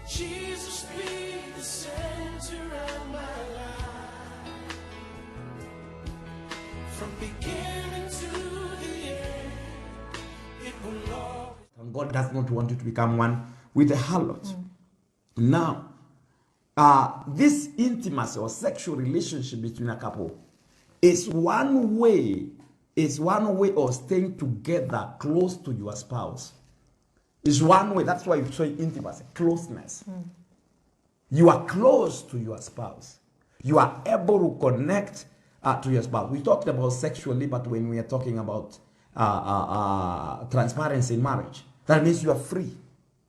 Jesus be the center of my life. From beginning to the end, it will always. God does not want you to become one with a harlot. Now, this intimacy or sexual relationship between a couple is one way of staying together close to your spouse. It's one way. That's why you say intimacy, closeness. You are close to your spouse. You are able to connect to your spouse. We talked about sexual liberty when we are talking about transparency in marriage. That means you are free.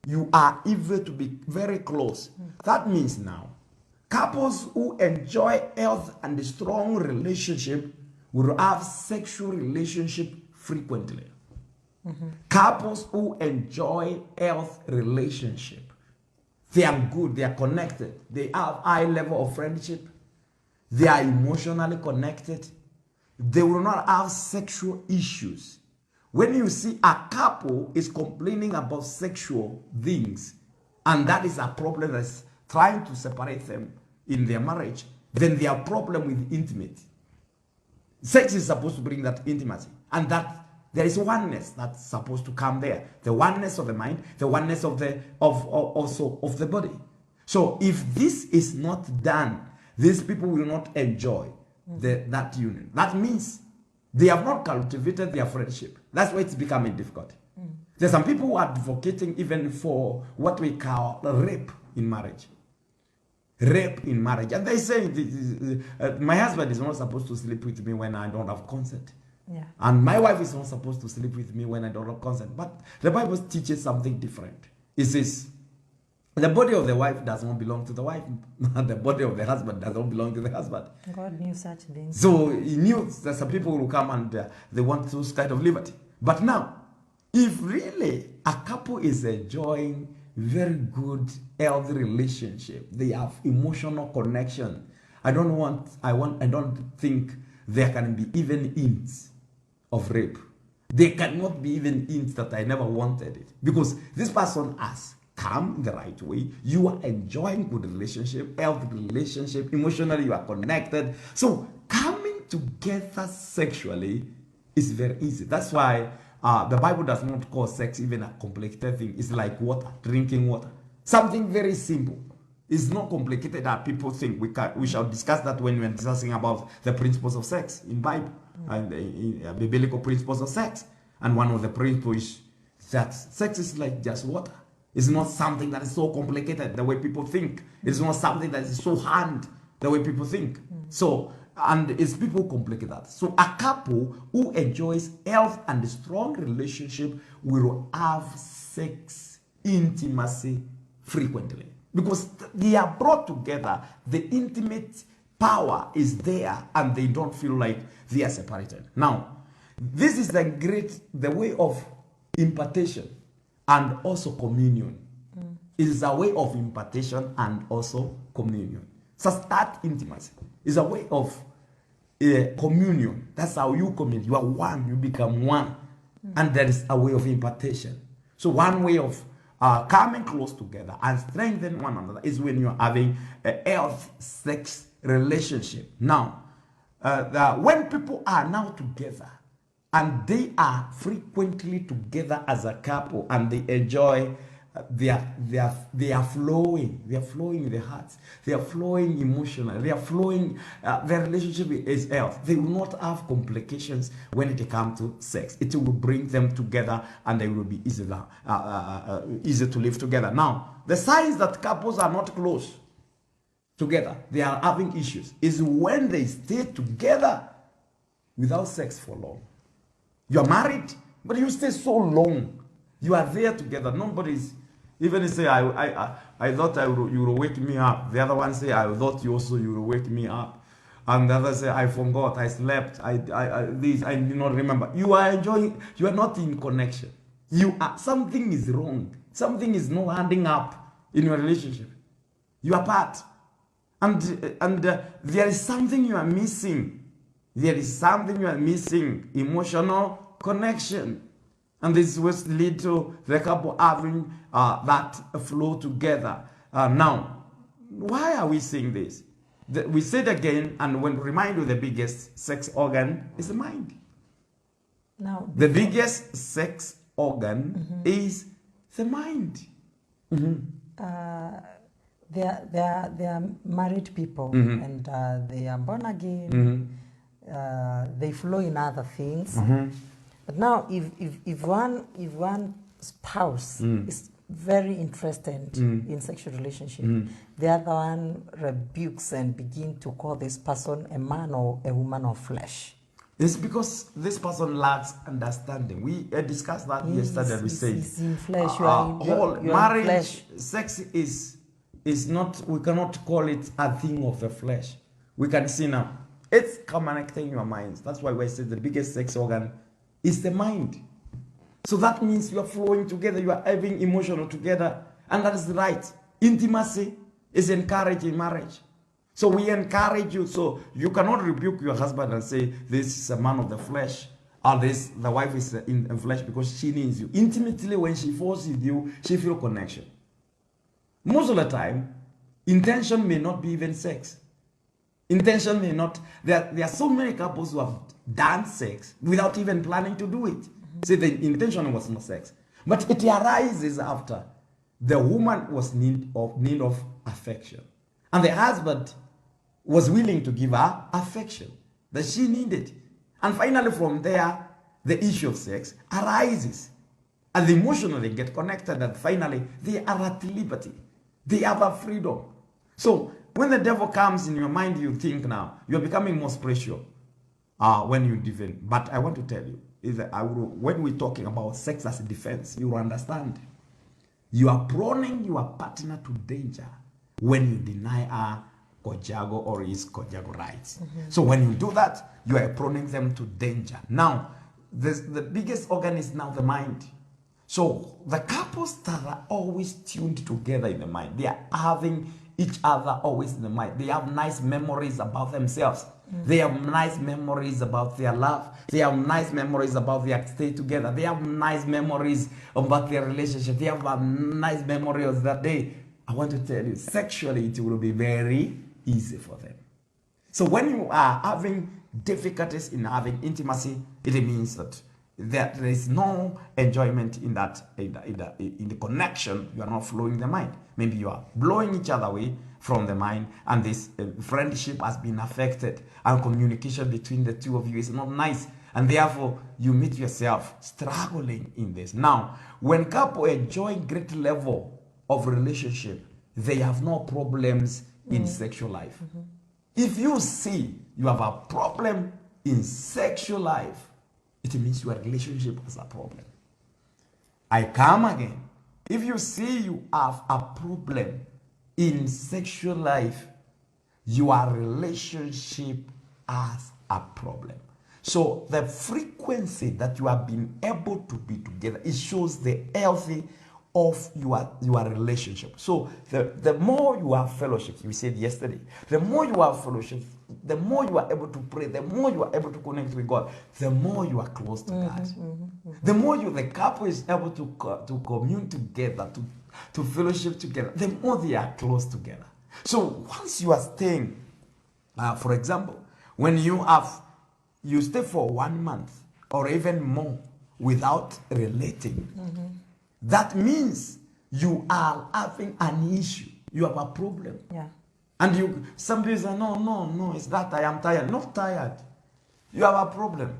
You are able to be very close. That means now, couples who enjoy health and a strong relationship will have sexual relationship frequently. Couples who enjoy health relationship, they are good, they are connected, they have high level of friendship, they are emotionally connected, they will not have sexual issues. When you see a couple is complaining about sexual things, and that is a problem that's trying to separate them in their marriage, then they have a problem with intimacy. Sex is supposed to bring that intimacy, and that there is oneness that's supposed to come there. The oneness of the mind, the oneness of the also of the body. So if this is not done, these people will not enjoy that union. That means they have not cultivated their friendship. That's why it's becoming difficult. There's some people who are advocating even for what we call rape in marriage. Rape in marriage. And they say, my husband is not supposed to sleep with me when I don't have consent. Yeah. And my wife is not supposed to sleep with me when I don't have consent. But the Bible teaches something different. It says, the body of the wife does not belong to the wife. The body of the husband does not belong to the husband. God knew such things. So he knew that some people will come and they want those kind of liberty. But now, if really a couple is enjoying very good, healthy relationship, they have emotional connection, I don't think there can be even hints of rape. There cannot be even hints that I never wanted it. Because this person has come in the right way. You are enjoying good relationship, healthy relationship, emotionally you are connected. So coming together sexually is very easy. That's why the Bible does not call sex even a complicated thing. It's like water, drinking water. Something very simple. It's not complicated that people think. We shall discuss that when we're discussing about the principles of sex in Bible and the biblical principles of sex. And one of the principles is that sex is like just water. It's not something that is so complicated the way people think. It's not something that is so hard the way people think. So, and it's people complicate that. So a couple who enjoys health and a strong relationship will have sex intimacy frequently. Because they are brought together, the intimate power is there and they don't feel like they are separated. Now, this is the way of impartation and also communion. It is a way of impartation and also communion. So that intimacy is a way of communion. That's how you commune. You are one, you become one. And there is a way of impartation. So one way of coming close together and strengthening one another is when you're having a health sex relationship. Now, when people are now together and they are frequently together as a couple and they enjoy, they are flowing in their hearts, they are flowing emotionally, they are flowing, their relationship is health. They will not have complications when it comes to sex. It will bring them together and they will be easy to live together. Now, the signs that couples are not close together, they are having issues, is when they stay together without sex for long. You are married, but you stay so long. You are there together. Nobody's even say, I thought you will wake me up. The other one say, I thought you will wake me up. And the other say, I forgot, I slept, I did not remember. You are enjoying, you are not in connection. Something is wrong. Something is not handing up in your relationship. You are apart. And there is something you are missing. There is something you are missing. Emotional connection. And this will lead to the couple having that flow together. Now, why are we saying this? We say it again, and when remind you the biggest sex organ is the mind. Now, The biggest sex organ is the mind. they are married people, and they are born again. They flow in other things. But now, if one spouse is very interested in sexual relationship, the other one rebukes and begin to call this person a man or a woman of flesh. It's because this person lacks understanding. We discussed that yesterday. We said he's in flesh. whole you are marriage, in flesh. sex is not. We cannot call it a thing of the flesh. We can see now. It's connecting your minds. That's why we say the biggest sex organ is the mind. So that means you are flowing together. You are having emotional together, and that is right. Intimacy is encouraged in marriage. So we encourage you. So you cannot rebuke your husband and say, this is a man of the flesh. Or the wife is in the flesh because she needs you. Intimately, when she falls with you, she feels connection. Most of the time, intention may not be even sex. Intention may not. There are so many couples who have done sex without even planning to do it. Say the intention was not sex. But it arises after the woman was need of affection. And the husband was willing to give her affection that she needed. And finally from there, the issue of sex arises. And they emotionally get connected, and finally they are at liberty. They have a freedom. So when the devil comes in your mind, you think now, you're becoming more spiritual when you defend. But I want to tell you, when we're talking about sex as a defense, you will understand. You are proning your partner to danger when you deny her Kojago or his Kojago rights. So when you do that, you are proning them to danger. Now, the biggest organ is now the mind. So the couples that are always tuned together in the mind, they are having each other always in the mind. They have nice memories about themselves. They have nice memories about their love. They have nice memories about their stay together. They have nice memories about their relationship. They have a nice memory of that day. I want to tell you, sexually, it will be very easy for them. So when you are having difficulties in having intimacy, it means that there is no enjoyment in that in the connection. You are not flowing the mind. Maybe you are blowing each other away from the mind, and this friendship has been affected, and communication between the two of you is not nice, and therefore you meet yourself struggling in this. Now, when couple enjoy great level of relationship, they have no problems in sexual life. If you see you have a problem in sexual life, it means your relationship has a problem. I come again. If you see you have a problem in sexual life, your relationship has a problem. So the frequency that you have been able to be together, it shows the healthy of your relationship. So the more you have fellowship, we said yesterday, the more you have fellowship, the more you are able to pray, the more you are able to connect with God, the more you are close to God. The more the couple is able to commune together, to fellowship together, the more they are close together. So once you are staying, for example, when you stay for 1 month or even more without relating, that means you are having an issue. You have a problem. Yeah. And some people say, no, it's that I am tired. Not tired. You have a problem.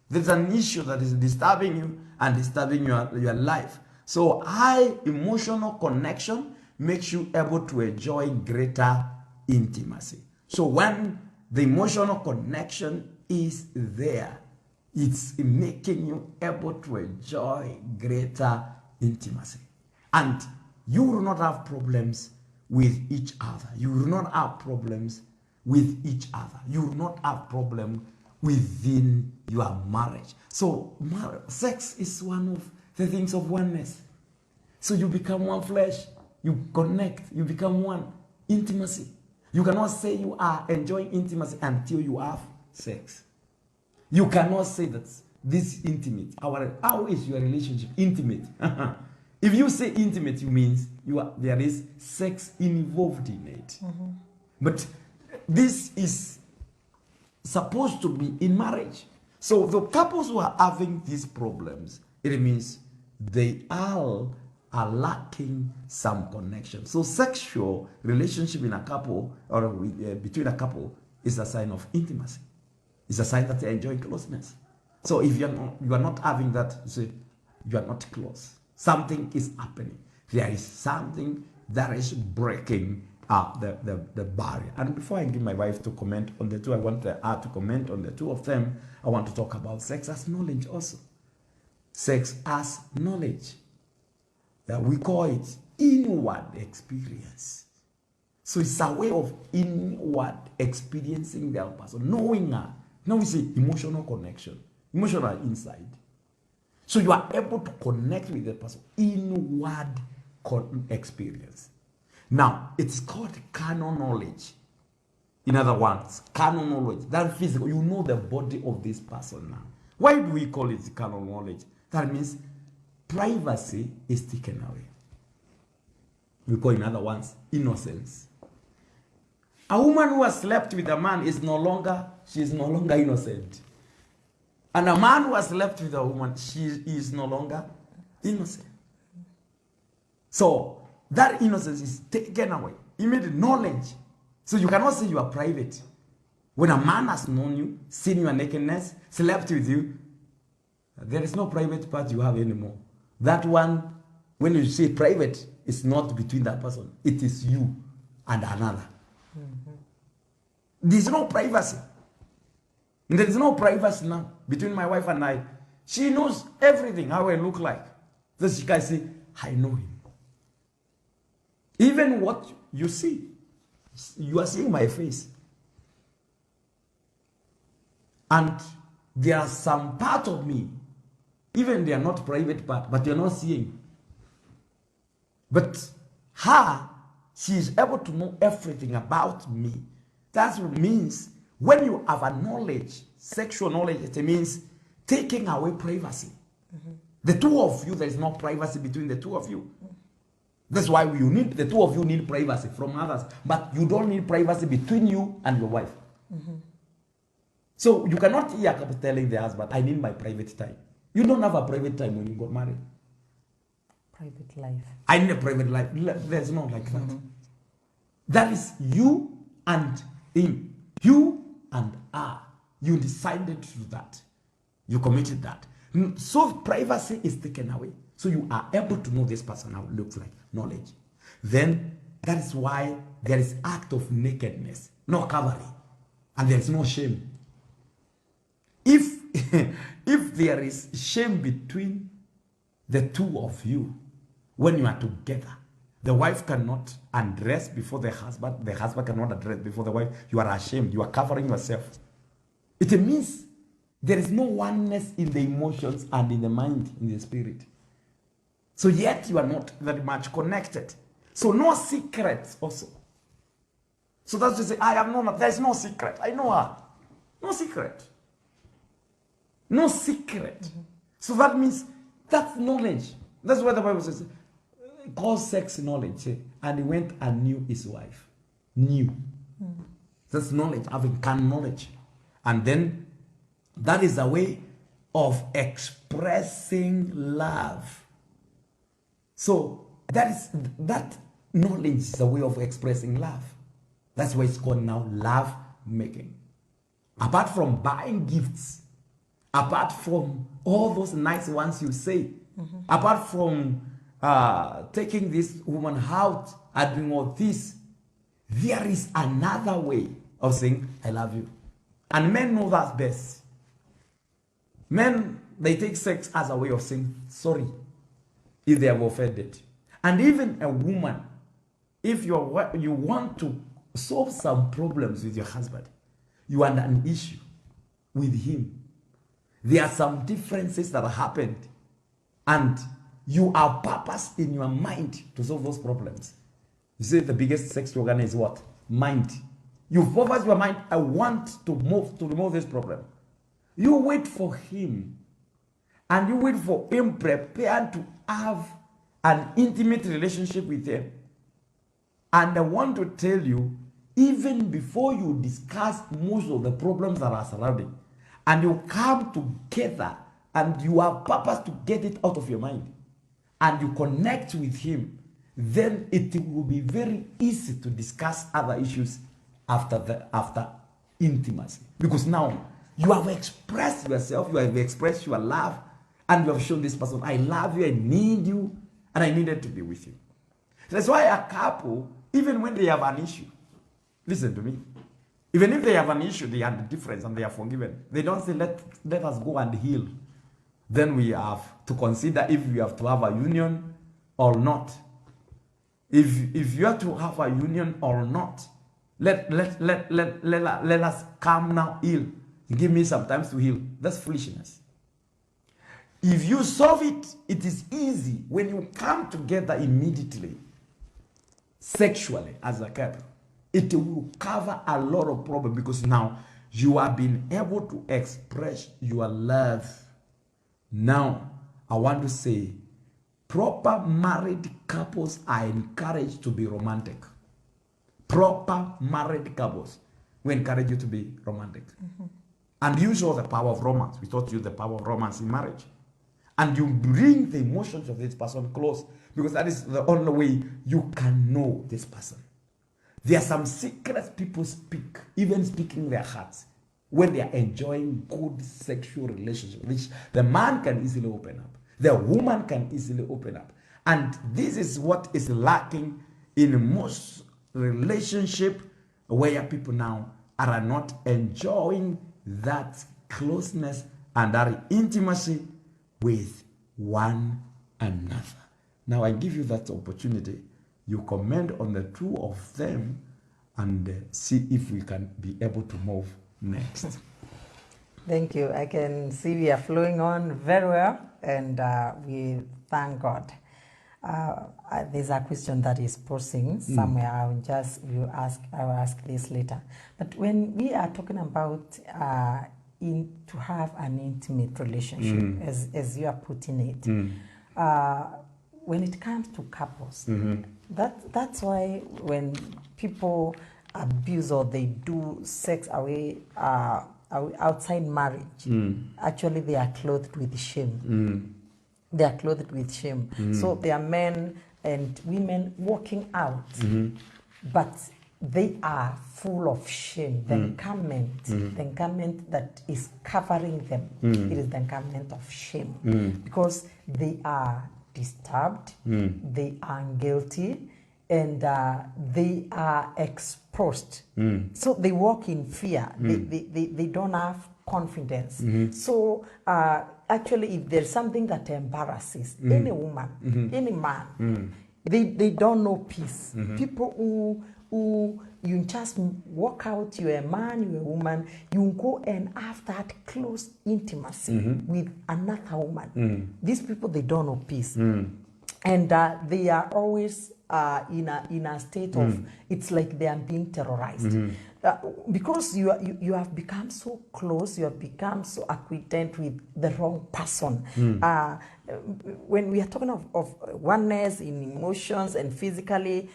There's an issue that is disturbing you and disturbing your life. So high emotional connection makes you able to enjoy greater intimacy. So when the emotional connection is there, it's making you able to enjoy greater intimacy. And you will not have problems with each other. You will not have problems with each other. You will not have problem within your marriage. So sex is one of the things of oneness. So you become one flesh. You connect. You become one. Intimacy. You cannot say you are enjoying intimacy until you have sex. You cannot say that this is intimate. How is your relationship intimate? If you say intimate, it means there is sex involved in it. But this is supposed to be in marriage. So the couples who are having these problems, it means they all are lacking some connection. So sexual relationship in a couple or between a couple is a sign of intimacy. It's a sign that they enjoy closeness. So if you are not having that, you are not close. Something is happening. There is something that is breaking the barrier. And before I give my wife to comment on the two, I want her to comment on the two of them. I want to talk about sex as knowledge also. Sex as knowledge. That we call it inward experience. So it's a way of inward experiencing the other person, knowing her. Now we say emotional connection, emotional inside. So you are able to connect with the person, inward experience. Now, it's called carnal knowledge. In other words, carnal knowledge, that physical, you know the body of this person now. Why do we call it carnal knowledge? That means privacy is taken away. We call, in other words, innocence. A woman who has slept with a man is no longer innocent. And a man who has slept with a woman, she is no longer innocent. So that innocence is taken away. Immediate knowledge. So you cannot say you are private. When a man has known you, seen your nakedness, slept with you, there is no private part you have anymore. That one, when you say private, it's not between that person. It is you and another. There's no privacy. There is no privacy now between my wife and I. She knows everything, how I look like. So she can say, I know him. Even what you see, you are seeing my face. And there are some part of me, even they are not private part, but you're not seeing. But her, she is able to know everything about me. That means when you have a knowledge, sexual knowledge, it means taking away privacy. The two of you, there is no privacy between the two of you. That's why the two of you need privacy from others. But you don't need privacy between you and your wife. So you cannot hear a couple telling the husband, I need my private time. You don't have a private time when you got married. Private life. I need a private life. There's no like that. That is you and him. You and her. You decided to do that. You committed that. So privacy is taken away. So you are able to know this person how it looks like. Knowledge. Then that is why there is act of nakedness. No covering. And there is no shame. If there is shame between the two of you, when you are together, the wife cannot undress before the husband cannot undress before the wife, you are ashamed, you are covering yourself. It means there is no oneness in the emotions and in the mind, in the spirit. So yet you are not very much connected. So no secrets also. So that's to say, I have known her, there is no secret. I know her. No secret. No secret. So that means that's knowledge. That's what the Bible says. Call sex knowledge. And he went and knew his wife. Knew. That's knowledge, having carnal knowledge. And then that is a way of expressing love. So that knowledge is a way of expressing love. That's why it's called now love making. Apart from buying gifts, apart from all those nice ones you say, apart from taking this woman out and doing all this, there is another way of saying, I love you. And men know that best. Men, they take sex as a way of saying sorry if they have offended. And even a woman, if you want to solve some problems with your husband, you had an issue with him, there are some differences that happened, and you have purpose in your mind to solve those problems. You see, the biggest sex organ is what? Mind. You focus your mind, I want to remove this problem. You wait for him, and you wait for him prepared to have an intimate relationship with him. And I want to tell you, even before you discuss most of the problems that are surrounding, and you come together and you have purpose to get it out of your mind, and you connect with him, then it will be very easy to discuss other issues after intimacy. Because now you have expressed yourself, you have expressed your love, and you have shown this person, I love you, I need you, and I needed to be with you. That's why a couple, even when they have an issue, listen to me, even if they have an issue, they have a difference and they are forgiven. They don't say, let us go and heal. Then we have to consider if we have to have a union or not. If you have to have a union or not, let us come now, heal. Give me some time to heal. That's foolishness. If you solve it, it is easy when you come together immediately, sexually as a couple. It will cover a lot of problems because now you have been able to express your love. Now, I want to say, proper married couples are encouraged to be romantic. Proper married couples, we encourage you to be romantic. And you show the power of romance. We taught you the power of romance in marriage. And you bring the emotions of this person close because that is the only way you can know this person. There are some secrets people speak, even speaking their hearts, when they are enjoying good sexual relationship, which the man can easily open up. The woman can easily open up. And this is what is lacking in most relationship where people now are not enjoying that closeness and that intimacy with one another. Now I give you that opportunity. You comment on the two of them and see if we can be able to move next. Thank you. I can see we are flowing on very well, and we thank God. There's a question that is posing somewhere. I will ask this later. But when we are talking about to have an intimate relationship, as you are putting it, when it comes to couples, that's why when people abuse or they do sex away outside marriage, actually they are clothed with shame. They are clothed with shame. So they are men and women walking out, but they are full of shame. The garment that is covering them, it is the garment of shame, because they are disturbed, they are guilty, and they are exposed. So they walk in fear. They don't have confidence. So actually, if there's something that embarrasses any woman, any man, they don't know peace. People who you just walk out, you're a man, you're a woman, you go and have that close intimacy with another woman. These people, they don't know peace. And they are always in a state of, it's like they are being terrorized. Because you have become so close, you have become so acquainted with the wrong person. When we are talking of oneness in emotions and physically,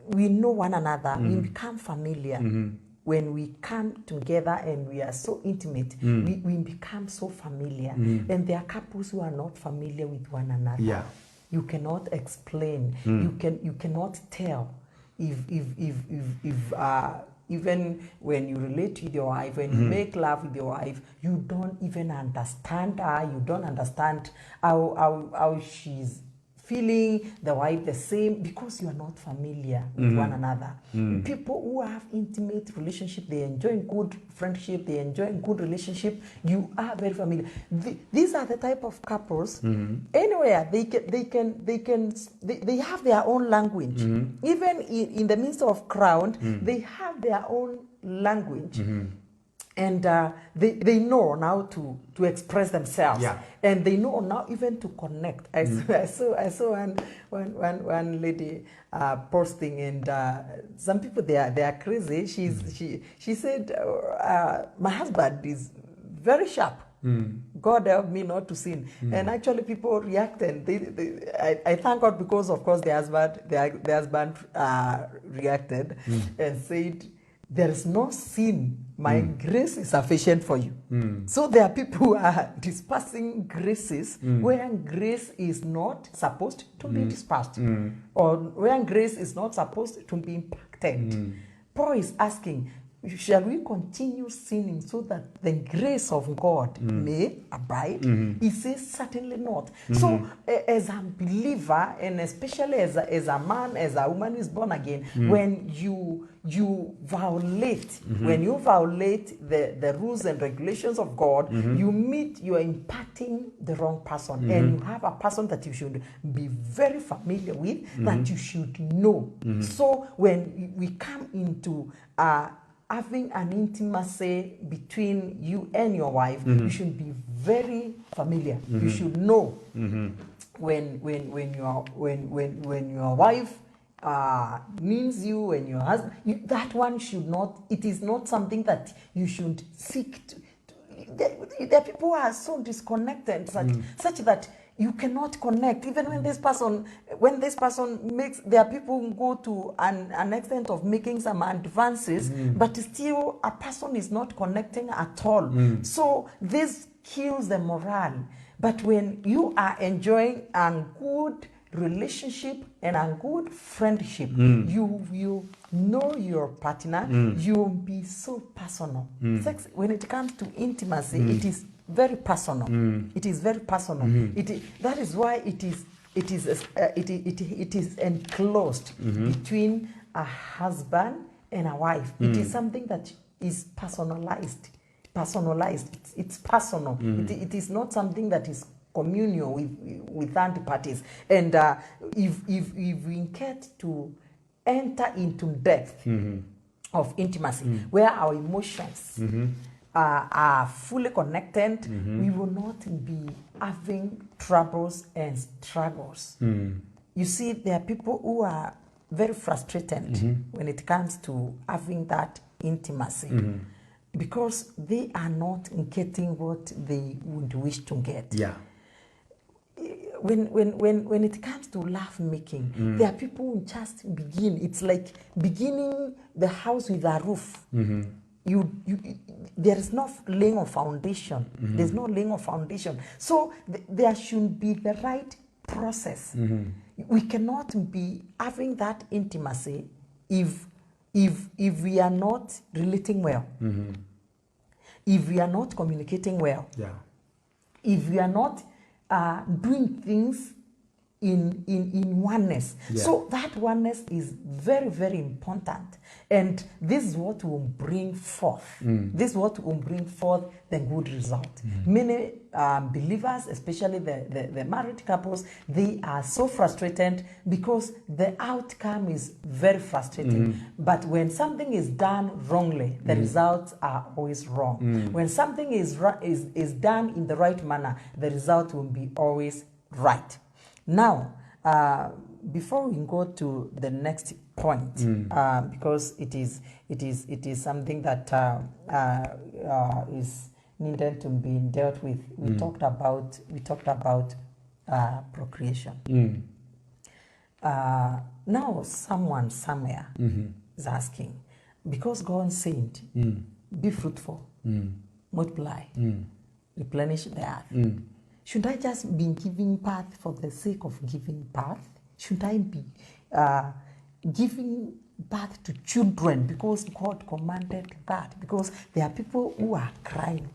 we know one another, we become familiar. When we come together and we are so intimate, we become so familiar. And there are couples who are not familiar with one another. Yeah. You cannot explain. You cannot tell if even when you relate with your wife, when you make love with your wife, you don't even understand her. You don't understand how she's feeling, the wife the same, because you are not familiar with one another. People who have intimate relationship, they enjoy good friendship, they enjoy good relationship, you are very familiar. These are the type of couples, anywhere they have their own language. Even in the midst of crowd, they have their own language. And they know now to express themselves, and they know now even to connect. I saw one lady posting, and some people they are crazy. She said, my husband is very sharp. God help me not to sin. And actually people reacted. I thank God because of course the husband reacted and said, there is no sin. My grace is sufficient for you. So there are people who are dispersing graces where grace is not supposed to be dispersed, or where grace is not supposed to be impacted. Paul is asking, shall we continue sinning so that the grace of God may abide? He says, certainly not. So, as a believer, and especially as a man, as a woman who is born again, when you violate, the rules and regulations of God, you are imparting the wrong person, and you have a person that you should be very familiar with, that you should know. So, when we come into having an intimacy between you and your wife, you should be very familiar. You should know when your wife means you, when your husband, that one should not. It is not something that you should seek to. There are people who are so disconnected such that you cannot connect. Even when this person makes, there are people who go to an extent of making some advances, but still a person is not connecting at all. So this kills the morale. But when you are enjoying a good relationship and a good friendship, you know your partner, you'll be so personal. Sex, when it comes to intimacy, it is very personal. It is very personal. That is why it is enclosed between a husband and a wife. It is something that is personalized. It's personal. It is not something that is communal with third parties. And if we get to enter into depth of intimacy, where our emotions are fully connected, we will not be having troubles and struggles. You see, there are people who are very frustrated when it comes to having that intimacy, because they are not getting what they would wish to get. Yeah. When it comes to love making, there are people who just begin. It's like beginning the house with a roof. There is no laying of foundation. There's no laying of foundation. So there should be the right process. We cannot be having that intimacy if we are not relating well, if we are not communicating well, if we are not doing things in oneness. So that oneness is very, very important. And this is what will bring forth. This is what will bring forth the good result. Many believers, especially the married couples, they are so frustrated because the outcome is very frustrating. But when something is done wrongly, the results are always wrong. When something is done in the right manner, the result will be always right. Now, before we go to the next point, because it is something that is needed to be dealt with. We talked about procreation. Now, someone somewhere is asking, because God said, "Be fruitful, multiply, replenish the earth." Should I just be giving birth for the sake of giving birth? Should I be giving birth to children because God commanded that? Because there are people who are crying.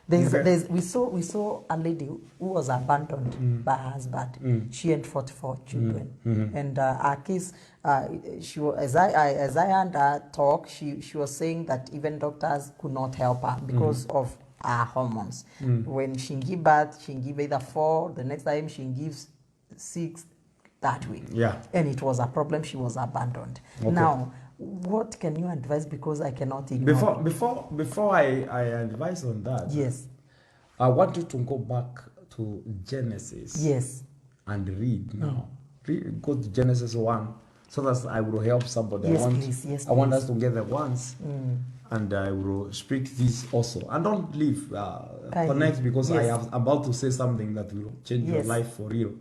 We saw a lady who was abandoned by her husband. She had 44 children, and her case, as I heard her talk, she was saying that even doctors could not help her because of her hormones. When she give birth, she give either 4, the next time she gives 6 that way. And it was a problem. She was abandoned. Now, what can you advise? Because I cannot ignore. Before I advise on that, yes, I want you to go back to Genesis. Yes. And read now. Go to Genesis 1 so that I will help somebody. Yes, please. Yes, I want us together once. and I will speak this also. And don't leave, Kindly. connect, because I Yes. am about to say something that will change your Yes. life for real.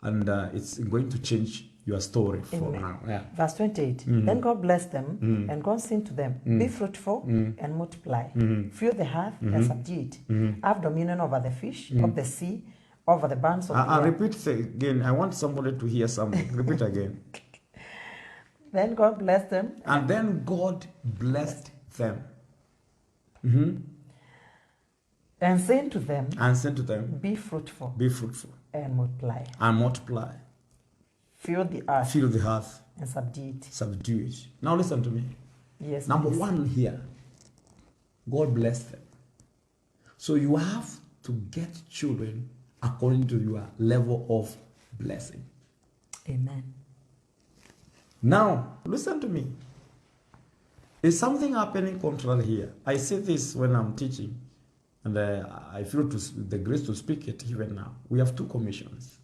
And it's going to change your story from Amen. now. Yeah. Verse 28. Then God blessed them, and God said to them, Be fruitful and multiply, fill the earth and subdue it, have dominion over the fish of the sea, over the birds of the I'll air. repeat again. I want somebody to hear something. Repeat again. Then God blessed them, And then God blessed them and saying to them, and said to them, Be fruitful Be fruitful and multiply, and multiply, fill the earth fill the earth, and subdue it. subdue it. Now listen to me. Yes. Number please. one here, God blessed them. So you have to get children according to your level of blessing. Amen. Now, listen to me. Is something happening contrary here? I say this when I'm teaching, and I feel the grace to speak it even now. We have two commissions.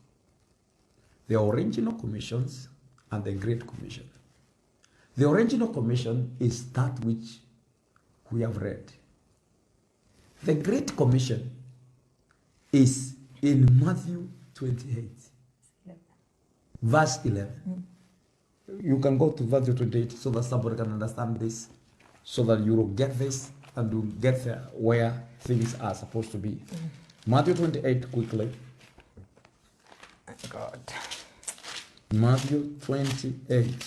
The original commissions and the Great Commission. The original commission is that which we have read. The Great Commission is in Matthew 28, verse 11. You can go to verse 28 so that somebody can understand this, so that you will get this and you get there where things are supposed to be. Matthew 28, quickly. God. Matthew 28.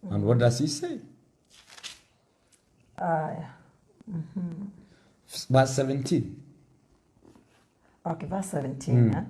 And what does he say? Verse 17. Okay, verse 17. Huh?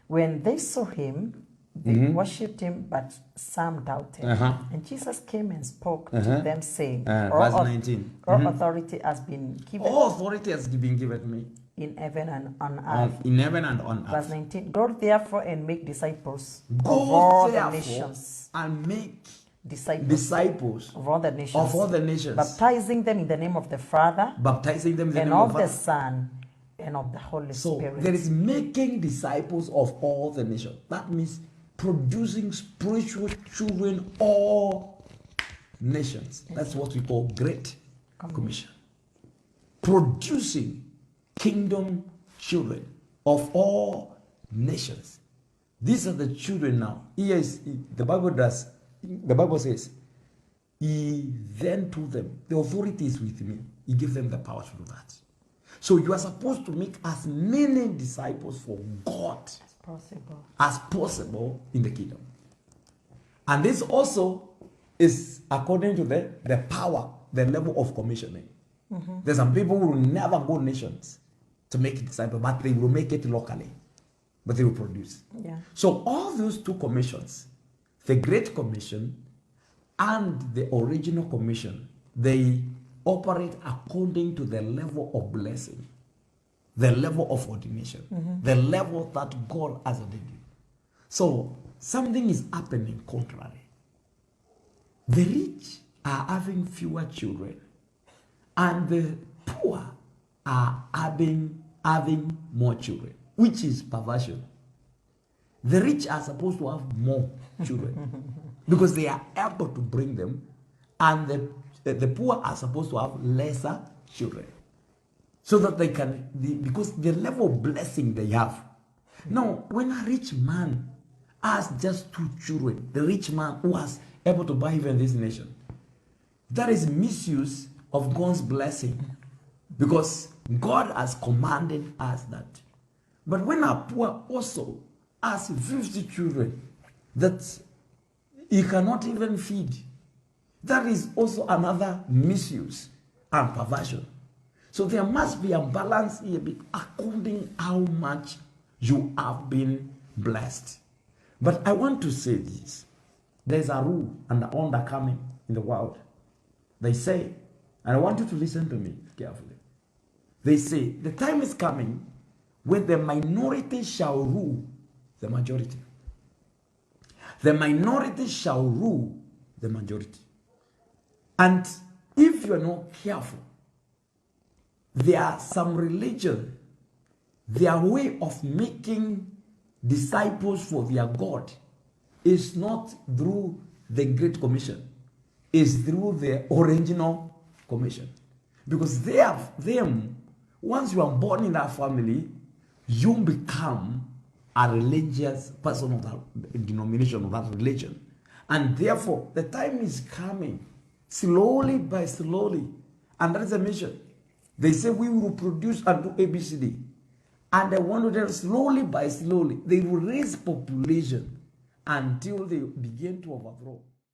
When they saw him, they worshipped him, but some doubted. And Jesus came and spoke to them, saying, Verse 19. All authority has been given All authority has been given me in heaven and on earth. in heaven and on Verse earth. 19. Go therefore and make disciples of Go all the therefore nations. and make Disciples of all the nations, baptizing them in the name of the Father baptizing them in the and name of of the Father. Son and of the Holy So Spirit. there is making disciples of all the nations. That means producing spiritual children all nations. That's what we call Great Commission. Producing kingdom children of all nations. These are the children now. Here is the Bible says, he then told them, the authority is with me. He gave them the power to do that. So you are supposed to make as many disciples for God as possible in the kingdom. And this also is according to the power, the level of commissioning. There's some people who will never go nations to make disciples, but they will make it locally. But they will produce. Yeah. So all those two commissions, the Great Commission and the original commission, they operate according to the level of blessing, the level of ordination, the level that God has ordained you. So something is happening contrary. The rich are having fewer children, and the poor are having more children, which is perversion. The rich are supposed to have more children because they are able to bring them, and the poor are supposed to have lesser children so that they can, because the level of blessing they have. Now, when a rich man has just 2 children, the rich man who was able to buy even this nation, that is misuse of God's blessing, because God has commanded us that. But when a poor also has 50 children that he cannot even feed, that is also another misuse and perversion. So there must be a balance here according how much you have been blessed. But I want to say this. There's a rule and an undercoming in the world. They say, and I want you to listen to me carefully. They say, the time is coming when the minority shall rule the majority. The minority shall rule the majority. And if you're not careful, there are some religion, their way of making disciples for their God is not through the Great Commission, it's through the original commission. Because they have them, once you are born in that family, you become a religious person of that denomination, of that religion. And therefore, the time is coming, slowly by slowly. And that is the mission. They say we will produce and do ABCD. And I want to tell slowly by slowly, they will raise population until they begin to overthrow.